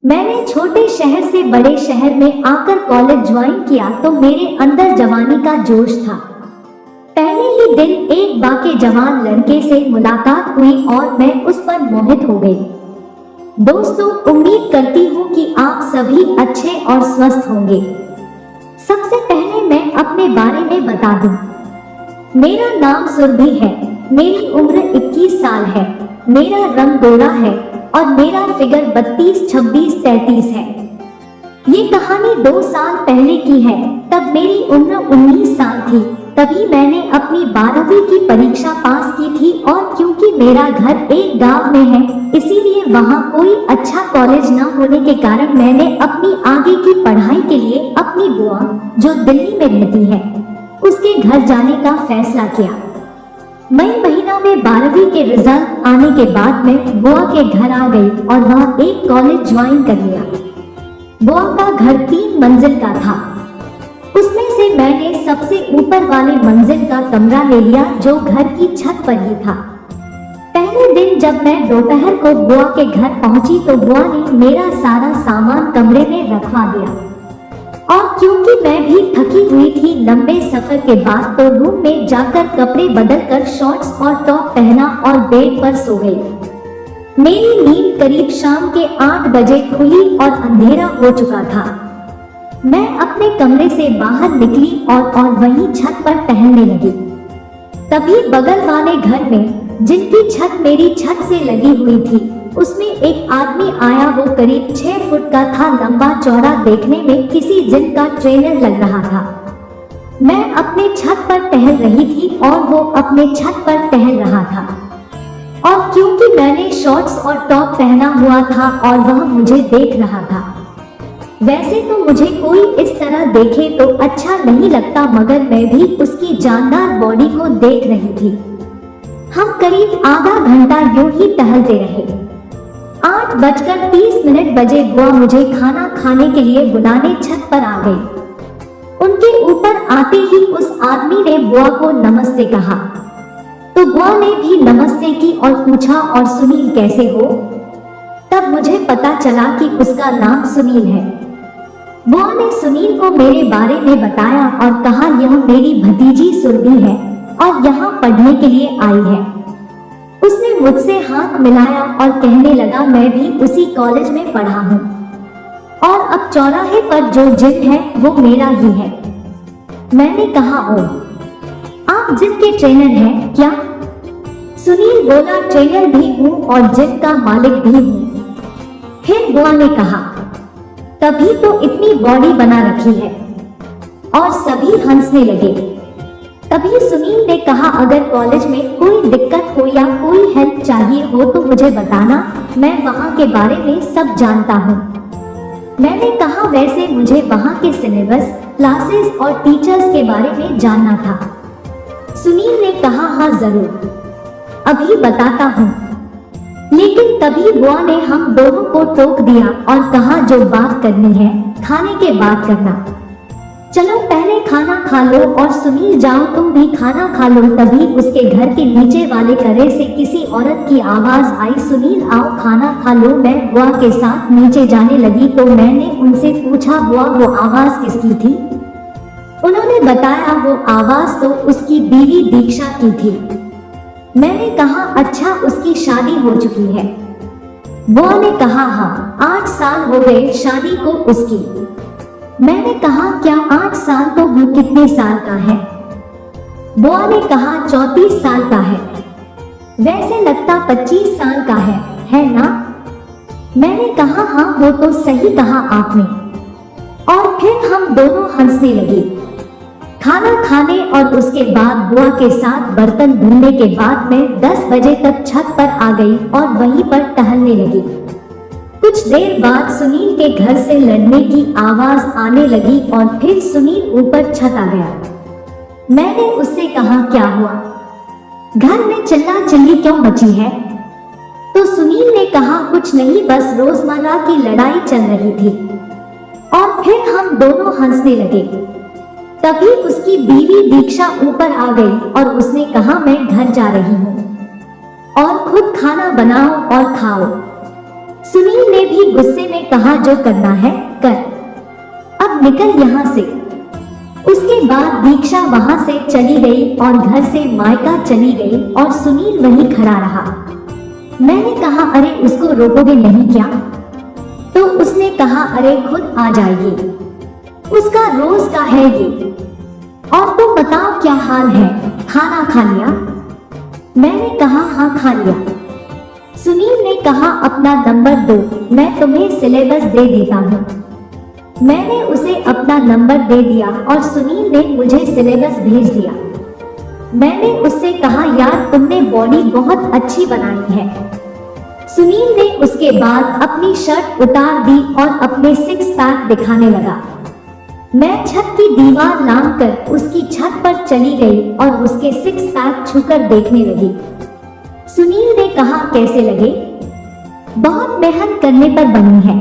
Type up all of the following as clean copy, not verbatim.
मैंने छोटे शहर से बड़े शहर में आकर कॉलेज ज्वाइन किया तो मेरे अंदर जवानी का जोश था। पहले ही दिन एक बाके जवान लड़के से मुलाकात हुई और मैं उस पर मोहित हो गई। दोस्तों, उम्मीद करती हूँ कि आप सभी अच्छे और स्वस्थ होंगे। सबसे पहले मैं अपने बारे में बता दूं। मेरा नाम सुरभि है, मेरी उम्र 21 साल है, मेरा रंग गोरा है और मेरा फिगर 32, 26, 33 है। ये कहानी 2 साल पहले की है। तब मेरी उम्र 19 साल थी। तभी मैंने अपनी 12वीं की परीक्षा पास की थी और क्योंकि मेरा घर एक गांव में है, इसीलिए वहाँ कोई अच्छा कॉलेज न होने के कारण मैंने अपनी आगे की पढ़ाई के लिए अपनी बुआ, जो दिल्ली में रहती है, उसके घर जाने का फैसला किया। मई महीना में 12वीं के रिजल्ट आने के बाद मैं बुआ के घर आ गई और वहाँ एक कॉलेज ज्वाइन कर लिया। बुआ का घर 3 मंजिल का था। उसमें से मैंने सबसे ऊपर वाले मंजिल का कमरा ले लिया जो घर की छत पर ही था। पहले दिन जब मैं दोपहर को बुआ के घर पहुंची तो बुआ ने मेरा सारा सामान कमरे में रखवा दिया और क्योंकि मैं भी थकी हुई थी लंबे सफर के बाद तो रूम में जाकर कपड़े बदलकर शॉर्ट्स और टॉप पहना और बेड पर सो गई। मेरी नींद करीब शाम के 8 बजे खुली और अंधेरा हो चुका था। मैं अपने कमरे से बाहर निकली और वहीं छत पर टहलने लगी। तभी बगल वाले घर में, जिनकी छत मेरी छत से लगी हुई थी, उसमें एक आदमी आया। वो करीब 6 फुट का था, लंबा चौड़ा, देखने में किसी जिम का ट्रेनर लग रहा था। मैं अपने छत पर टहल रही थी और वो अपने छत पर टहल रहा था और क्योंकि मैंने शॉर्ट्स और टॉप पहना हुआ था और वह मुझे देख रहा था। वैसे तो मुझे कोई इस तरह देखे तो अच्छा नहीं लगता, मगर मैं भी उसकी जानदार बॉडी को देख रही थी। हम करीब आधा घंटा यूं ही टहलते रहे। 8:30 बजे बुआ मुझे खाना खाने के लिए बुलाने छत पर आ गई। उनके ऊपर आते ही उस आदमी ने बुआ को नमस्ते कहा तो बुआ ने भी नमस्ते की और पूछा, और सुनील कैसे हो? तब मुझे पता चला कि उसका नाम सुनील है। बुआ ने सुनील को मेरे बारे में बताया और कहा यह मेरी भतीजी सुरभि है और यहाँ पढ़ने के लिए आई है। उसने मुझसे हाथ मिलाया और कहने लगा मैं भी उसी कॉलेज में पढ़ा हूँ और अब चौराहे पर जो जिम है वो मेरा ही है। मैंने कहा ओ, आप जिम के ट्रेनर हैं क्या? सुनील बोला ट्रेनर भी हूँ और जिम का मालिक भी हूँ। फिर बुआ ने कहा तभी तो इतनी बॉडी बना रखी है और सभी हंसने लगे। तभी सुनील ने कहा अगर कॉलेज में कोई दिक्कत हो या कोई हेल्प चाहिए हो तो मुझे बताना, मैं वहाँ के बारे में सब जानता हूँ। मैंने कहा वैसे मुझे वहाँ के सिलेबस, क्लासेस और टीचर्स के बारे में जानना था। सुनील ने कहा हाँ जरूर, अभी बताता हूँ। लेकिन तभी बुआ ने हम दोनों को टोक दिया और कहा जो बात करनी है खाने के बाद करना। चलो पहले खाना खा लो और सुनील जाओ तुम भी खाना खा लो। तभी उसके घर के नीचे वाले कमरे से किसी औरत की आवाज आई, सुनील आओ खाना खा लो। मैं बुआ के साथ नीचे जाने लगी तो मैंने उनसे पूछा बुआ वो आवाज किसकी थी? उन्होंने बताया वो आवाज तो उसकी बीवी दीक्षा की थी। मैंने कहा अच्छा उसकी शादी हो चुकी है? बुआ ने कहा हाँ, 8 साल हो गए शादी को उसकी। मैंने कहा क्या 8 साल? तो वो कितने साल का है? बुआ ने कहा 34 साल का है। वैसे लगता 25 साल का है ना? मैंने कहा हाँ वो तो सही कहा आपने। और फिर हम दोनों हंसने लगे। खाना खाने और उसके बाद बुआ के साथ बर्तन धुलने के बाद मैं 10 बजे तक छत पर आ गई और वहीं पर टहलने लगी। कुछ देर बाद सुनील के घर से लड़ने की आवाज आने लगी और फिर सुनील ऊपर छत आ गया। मैंने उससे कहा क्या हुआ, घर में चिल्ला चिल्ली क्यों मची है? तो सुनील ने कहा कुछ नहीं, बस रोजमर्रा की लड़ाई चल रही थी। और फिर हम दोनों हंसने लगे। तभी उसकी बीवी दीक्षा ऊपर आ गई और उसने कहा मैं घर जा रही हूँ और खुद खाना बनाओ और खाओ। सुनील ने भी गुस्से में कहा, जो करना है कर, अब निकल यहाँ से। उसके बाद दीक्षा वहां से चली गई और घर से मायका चली गई और सुनील वहीं खड़ा रहा। मैंने कहा, अरे उसको रोकोगे नहीं क्या? तो उसने कहा, अरे खुद आ जाएगी, उसका रोज का है ये। और तुम बताओ क्या हाल है, खाना खा लिया? मैंने कहा, हाँ खा लिया। सुनील ने कहा, अपना नंबर दो, मैं तुम्हें सिलेबस दे देता हूँ। मैंने उसे अपना नंबर दे दिया और सुनील ने मुझे सिलेबस भेज दिया। मैंने उससे कहा, यार तुमने बॉडी बहुत अच्छी बनाई है। सुनील ने उसके बाद अपनी शर्ट उतार दी और अपने सिक्स पैक दिखाने लगा। मैं छत की दीवार लांघकर उसकी छत पर चली गई और उसके सिक्स पैक छूकर देखने लगी। सुनील ने कहा, कैसे लगे? बहुत मेहनत करने पर बनी है।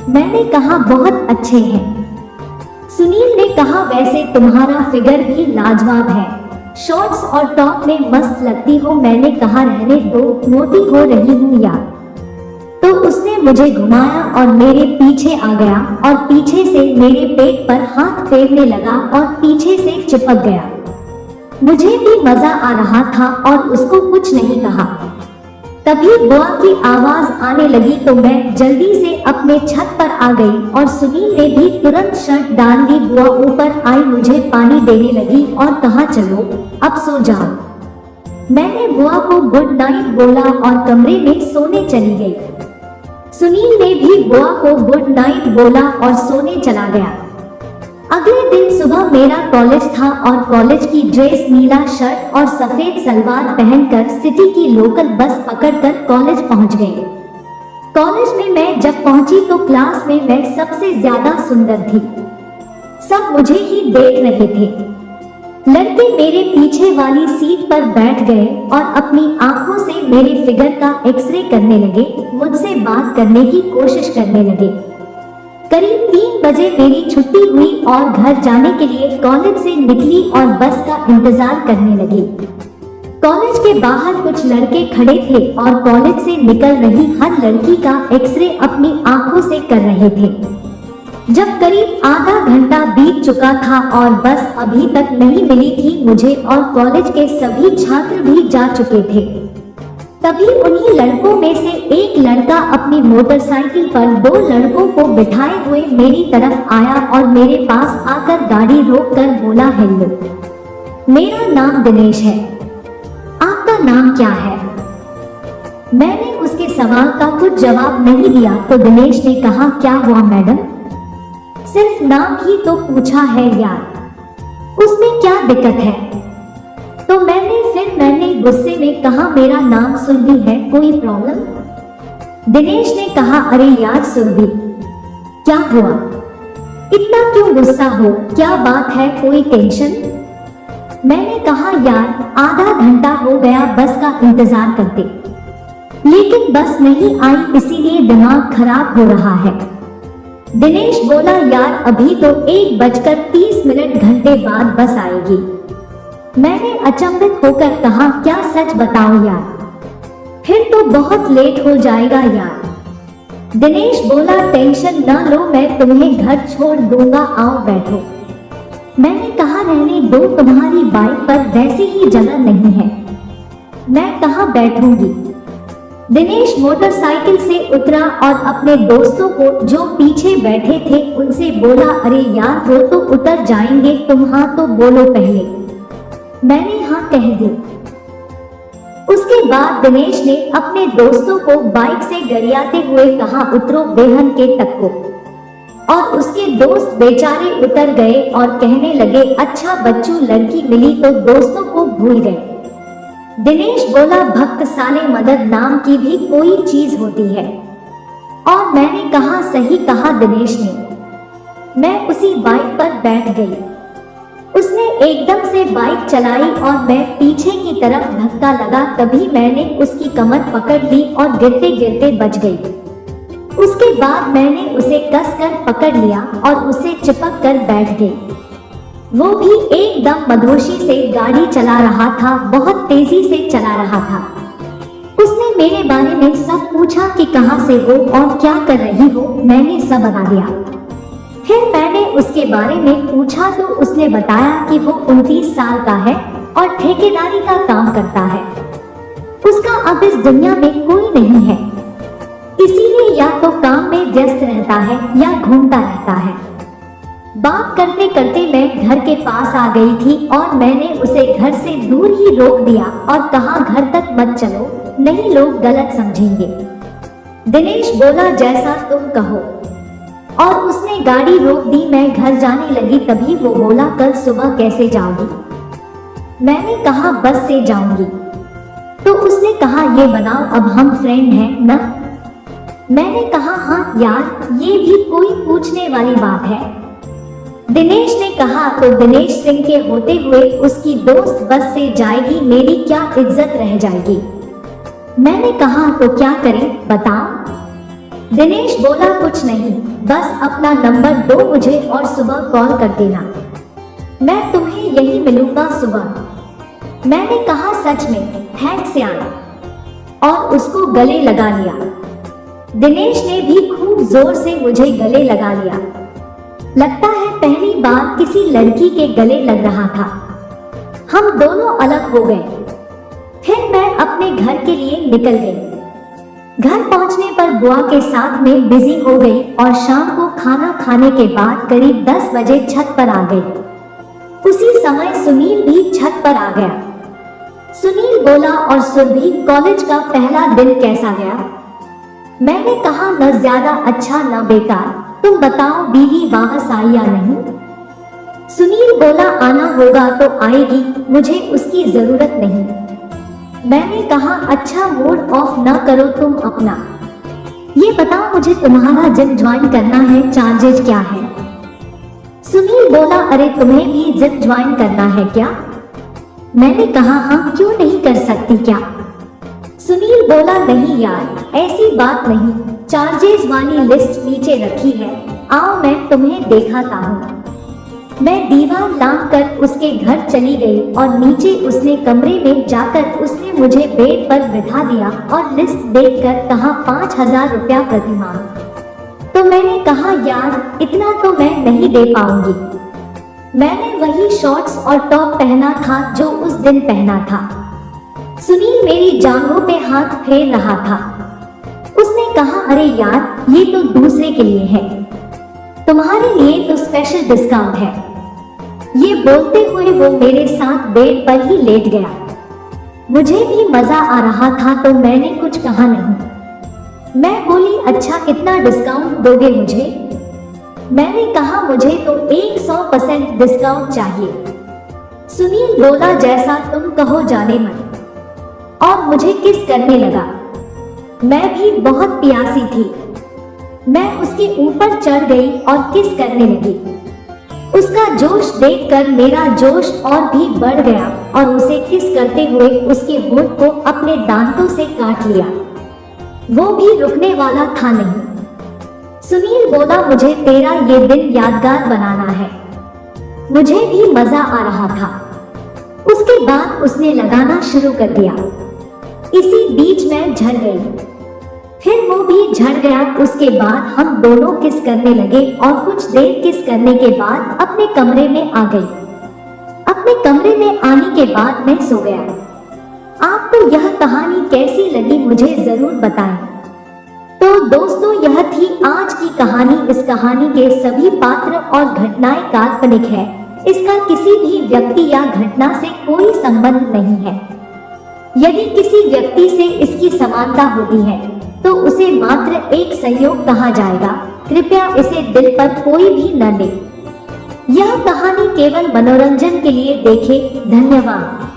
मैंने कहा, बहुत अच्छे हैं। सुनील ने कहा, वैसे तुम्हारा फिगर भी लाजवाब है, शॉर्ट्स और टॉप में मस्त लगती हो। मैंने कहा, रहने दो, मोटी हो रही हूँ यार। तो उसने मुझे घुमाया और मेरे पीछे आ गया और पीछे से मेरे पेट पर हाथ फेरने लगा और पीछे से चिपक गया। मुझे भी मजा आ रहा था और उसको कुछ नहीं कहा। तभी बुआ की आवाज आने लगी तो मैं जल्दी से अपने छत पर आ गई और सुनील ने भी तुरंत शर्ट डाल ली। बुआ ऊपर आई, मुझे पानी देने लगी और कहा, चलो अब सो जाओ। मैंने बुआ को गुड नाइट बोला और कमरे में सोने चली गई। सुनील ने भी बुआ को गुड नाइट बोला और सोने चला गया। अगले दिन सुबह मेरा कॉलेज था और कॉलेज की ड्रेस नीला शर्ट और सफेद सलवार पहनकर सिटी की लोकल बस पकड़कर कॉलेज पहुंच गए। कॉलेज में मैं जब पहुंची तो क्लास में मैं सबसे ज्यादा सुंदर थी। सब मुझे ही देख रहे थे। लड़के मेरे पीछे वाली सीट पर बैठ गए और अपनी आंखों से मेरे फिगर का एक्सरे करने लगे, मुझसे बात करने की कोशिश करने लगे। करीब 3 बजे मेरी छुट्टी हुई और घर जाने के लिए कॉलेज से निकली और बस का इंतजार करने लगी। कॉलेज के बाहर कुछ लड़के खड़े थे और कॉलेज से निकल रही हर लड़की का एक्सरे अपनी आंखों से कर रहे थे। जब करीब आधा घंटा बीत चुका था और बस अभी तक नहीं मिली थी मुझे और कॉलेज के सभी छात्र भी जा चुके थे, तभी उन्हीं लड़कों में से एक लड़का अपनी मोटरसाइकिल पर 2 लड़कों को बिठाए हुए मेरी तरफ आया और मेरे पास आकर गाड़ी रोककर बोला, हेलो, मेरा नाम दिनेश है, आपका नाम क्या है? मैंने उसके सवाल का कुछ जवाब नहीं दिया तो दिनेश ने कहा, क्या हुआ मैडम, सिर्फ नाम ही तो पूछा है यार, उसमें क्या दिक्कत है? तो मैंने गुस्से में कहा, मेरा नाम सुरभि है, कोई प्रॉब्लम? दिनेश ने कहा, अरे यार सुरभि, क्या हुआ, इतना क्यों गुस्सा हो, क्या बात है, कोई टेंशन? मैंने कहा, यार आधा घंटा हो गया बस का इंतजार करते, लेकिन बस नहीं आई इसीलिए दिमाग खराब हो रहा है। दिनेश बोला, यार अभी तो 1:30 घंटे बाद बस आएगी। मैंने अचंभित होकर कहा, क्या सच बताओ यार, फिर तो बहुत लेट हो जाएगा यार। दिनेश बोला, टेंशन ना लो, मैं तुम्हें घर छोड़ दूंगा, आओ बैठो। मैंने कहा, रहने दो, तुम्हारी बाइक पर वैसे ही जगह नहीं है, मैं कहाँ बैठूंगी। दिनेश मोटरसाइकिल से उतरा और अपने दोस्तों को जो पीछे बैठे थे उनसे बोला, अरे यार वो तो उतर जाएंगे, तुम हाँ तो बोलो पहले। मैंने हाँ कह दी। उसके बाद दिनेश ने अपने दोस्तों को बाइक से गरियाते हुए कहा, उतरो बेहन के टक्को। और उसके दोस्त बेचारे उतर गए और कहने लगे, अच्छा बच्चू, लड़की मिली तो दोस्तों को भूल गए। दिनेश बोला, भक्त साले, मदद नाम की भी कोई चीज होती है। और मैंने कहा, सही कहा दिनेश ने। मैं उसी बाइक पर बैठ गई। उसने एकदम से बाइक चलाई और मैं पीछे की तरफ धक्का लगा, तभी मैंने उसकी कमर पकड़ ली और गिरते गिरते बच गई। उसके बाद मैंने उसे कसकर पकड़ लिया और उसे चिपक कर बैठ गई। वो भी एकदम मधोशी से गाड़ी चला रहा था, बहुत तेजी से चला रहा था। उसने मेरे बारे में सब पूछा कि कहाँ से हो और क्या कर रही हो। मैंने सब बता दिया। फिर मैंने उसके बारे में पूछा तो उसने बताया कि वो 29 साल का है और ठेकेदारी का काम करता है। उसका अब इस दुनिया में कोई नहीं है, इसीलिए या तो काम में व्यस्त रहता है या घूमता रहता है। बात करते करते मैं घर के पास आ गई थी और मैंने उसे घर से दूर ही रोक दिया और कहा घर तक मत चलो, नहीं लोग गलत समझेंगे। दिनेश बोला जैसा तुम कहो, और उसने गाड़ी रोक दी। मैं घर जाने लगी तभी वो बोला कल सुबह कैसे जाओगी? मैंने कहा बस से जाऊंगी। तो उसने कहा ये बनाओ अब हम फ्रेंड हैं ना? मैंने कहा हाँ यार, ये भी कोई पूछने वाली बात है। दिनेश ने कहा तो दिनेश सिंह के होते हुए उसकी दोस्त बस से जाएगी, मेरी क्या इज्जत रह जाएगी? मैंने कहा तो क्या करें बताओ? दिनेश बोला कुछ नहीं, बस अपना नंबर दो मुझे और सुबह कॉल कर देना, मैं तुम्हें यही मिलूंगा सुबह। मैंने कहा सच में? थैंक्स यार, और उसको गले लगा लिया। दिनेश ने भी खूब जोर से मुझे गले लगा लिया। लगता है पहली बार किसी लड़की के गले लग रहा था। हम दोनों अलग हो गए। फिर मैं अपने घर के लिए निकल गई। घर पहुंचने पर बुआ के साथ में बिजी हो गई और शाम को खाना खाने के बाद करीब 10 बजे छत पर आ गई। उसी समय सुनील भी छत पर आ गया। सुनील बोला और सुरभि कॉलेज का पहला दिन कैसा गया? मैंने कहा न ज्यादा अच्छा न बेकार, तुम बताओ बीवी वापस आई या नहीं? सुनील बोला आना होगा तो आएगी, मुझे उसकी जरूरत नहीं। मैंने कहा अच्छा मूड ऑफ ना करो तुम अपना, ये बताओ मुझे तुम्हारा जिम ज्वाइन करना है, चार्जेस क्या है? सुनील बोला अरे तुम्हें भी जिम ज्वाइन करना है क्या? मैंने कहा हाँ क्यों नहीं कर सकती क्या? सुनील बोला नहीं यार ऐसी बात नहीं, चार्जेस वाली लिस्ट नीचे रखी है, आओ मैं तुम्हें दिखाता हूँ। मैं दीवार लांघ कर उसके घर चली गई और नीचे उसने कमरे में जाकर उसने मुझे बेड पर बिठा दिया और लिस्ट देखकर कहा 5,000 रुपया प्रतिमाह। तो मैंने कहा यार इतना तो मैं नहीं दे पाऊंगी। मैंने वही शॉर्ट्स और टॉप पहना था जो उस दिन पहना था। सुनील मेरी जांघों पे हाथ फेर रहा था। उसने कहा अरे यार ये तो दूसरे के लिए है, तुम्हारे लिए तो स्पेशल डिस्काउंट है। ये बोलते हुए वो मेरे साथ बेड पर ही लेट गया। मुझे भी मजा आ रहा था तो मैंने कुछ कहा नहीं। मैं बोली अच्छा कितना डिस्काउंट दोगे मुझे? मैंने कहा मुझे तो 100% डिस्काउंट चाहिए। सुनील बोला जैसा तुम कहो जाने मन, और मुझे किस करने लगा। मैं भी बहुत प्यासी थी। मैं उसके ऊपर चढ़ गई और किस करने लगी। उसका जोश देखकर मेरा जोश और भी बढ़ गया और उसे किस करते हुए उसके होंठ को अपने दांतों से काट लिया। वो भी रुकने वाला था नहीं। सुनील बोला मुझे तेरा ये दिन यादगार बनाना है। मुझे भी मजा आ रहा था। उसके बाद उसने लगाना शुरू कर दिया। इसी बीच मैं झड़ गई, फिर वो भी झड़ गया। उसके बाद हम दोनों किस करने लगे और कुछ देर किस करने के बाद अपने कमरे में आ गई। अपने कमरे में आने के बाद मैं सो गया। आपको यह कहानी कैसी लगी मुझे जरूर बताएं। तो दोस्तों यह थी आज की कहानी। इस कहानी के सभी पात्र और घटनाएं काल्पनिक है। इसका किसी भी व्यक्ति या घटना से कोई संबंध नहीं है। यदि किसी व्यक्ति से इसकी समानता होती है तो उसे मात्र एक संयोग कहा जाएगा। कृपया इसे दिल पर कोई भी न ले। यह कहानी केवल मनोरंजन के लिए देखें। धन्यवाद।